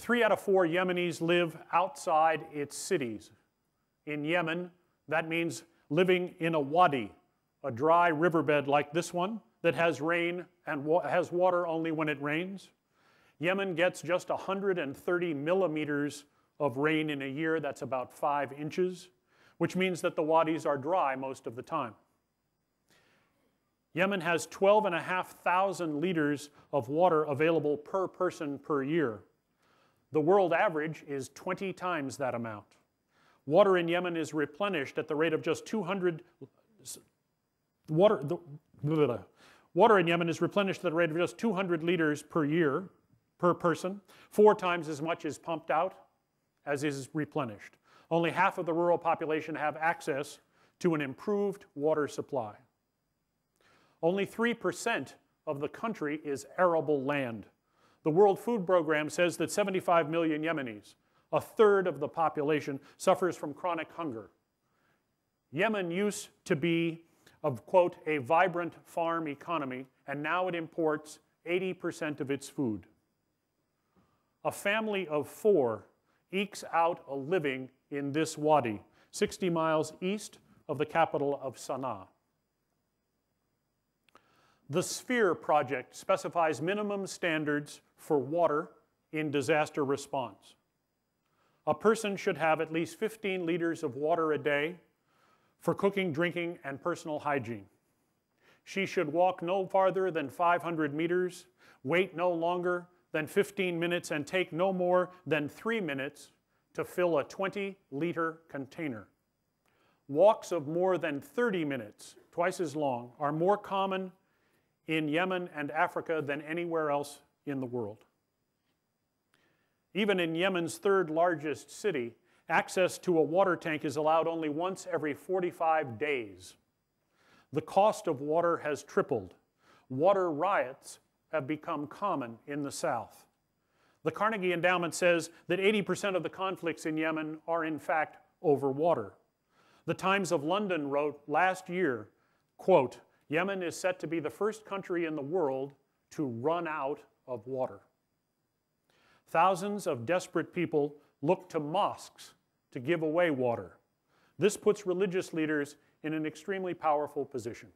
3 out of 4 Yemenis live outside its cities. In Yemen, that means living in a wadi, a dry riverbed like this one that has rain and has water only when it rains. Yemen gets just 130 millimeters of rain in a year. That's about 5 inches, which means that the wadis are dry most of the time. Yemen has 12,500 liters of water available per person per year. The world average is 20 times that amount. Water in Yemen is replenished at the rate of just 200. Water in Yemen is replenished at the rate of just 200 liters per year per person, 4 times as much is pumped out as is replenished. Only half of the rural population have access to an improved water supply. Only 3% of the country is arable land. The World Food Program says that 75 million Yemenis, a third of the population, suffers from chronic hunger. Yemen used to be, quote, a vibrant farm economy, and now it imports 80% of its food. A family of 4 ekes out a living in this wadi, 60 miles east of the capital of Sana'a. The Sphere project specifies minimum standards for water in disaster response. A person should have at least 15 liters of water a day for cooking, drinking, and personal hygiene. She should walk no farther than 500 meters, wait no longer than 15 minutes, and take no more than 3 minutes to fill a 20-liter container. Walks of more than 30 minutes, twice as long, are more common in Yemen and Africa than anywhere else in the world. Even in Yemen's 3rd largest city, access to a water tank is allowed only once every 45 days. The cost of water has tripled. Water riots have become common in the south. The Carnegie Endowment says that 80% of the conflicts in Yemen are in fact over water. The Times of London wrote last year, quote, Yemen is set to be the first country in the world to run out of water. Thousands of desperate people look to mosques to give away water. This puts religious leaders in an extremely powerful position.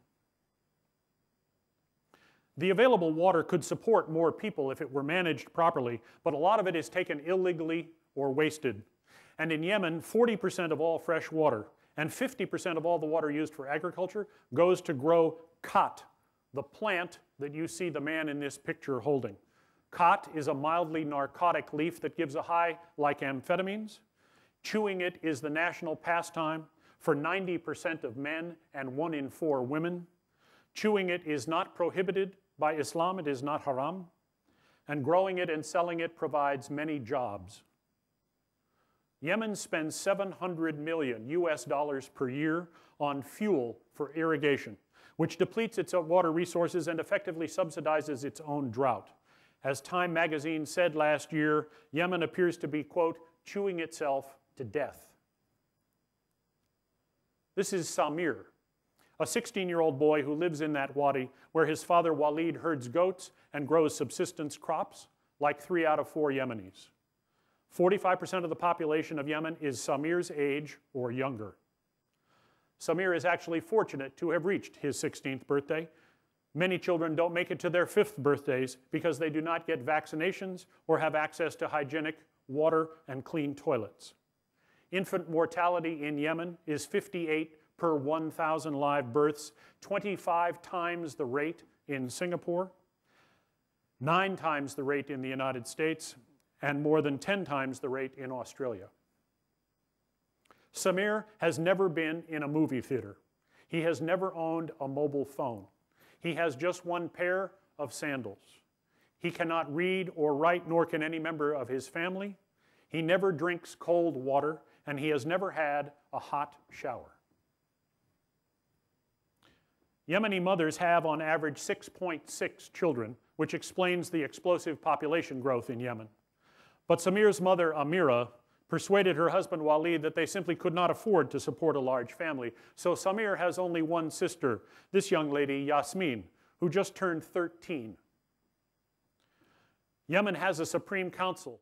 The available water could support more people if it were managed properly, but a lot of it is taken illegally or wasted. And in Yemen, 40% of all fresh water and 50% of all the water used for agriculture goes to grow khat, the plant that you see the man in this picture holding. Khat is a mildly narcotic leaf that gives a high like amphetamines. Chewing it is the national pastime for 90% of men and 1 in 4 women. Chewing it is not prohibited by Islam, it is not haram. And growing it and selling it provides many jobs. Yemen spends $700 million US per year on fuel for irrigation, which depletes its water resources and effectively subsidizes its own drought. As Time magazine said last year, Yemen appears to be, quote, chewing itself to death. This is Samir, a 16-year-old boy who lives in that wadi where his father Walid herds goats and grows subsistence crops like 3 out of 4 Yemenis. 45% of the population of Yemen is Samir's age or younger. Samir is actually fortunate to have reached his 16th birthday. Many children don't make it to their 5th birthdays because they do not get vaccinations or have access to hygienic water and clean toilets. Infant mortality in Yemen is 58 per 1,000 live births, 25 times the rate in Singapore, 9 times the rate in the United States, and more than 10 times the rate in Australia. Samir has never been in a movie theater. He has never owned a mobile phone. He has just 1 pair of sandals. He cannot read or write, nor can any member of his family. He never drinks cold water, and he has never had a hot shower. Yemeni mothers have, on average, 6.6 children, which explains the explosive population growth in Yemen. But Samir's mother, Amira, persuaded her husband Walid that they simply could not afford to support a large family. So Samir has only 1 sister, this young lady, Yasmin, who just turned 13. Yemen has a Supreme Council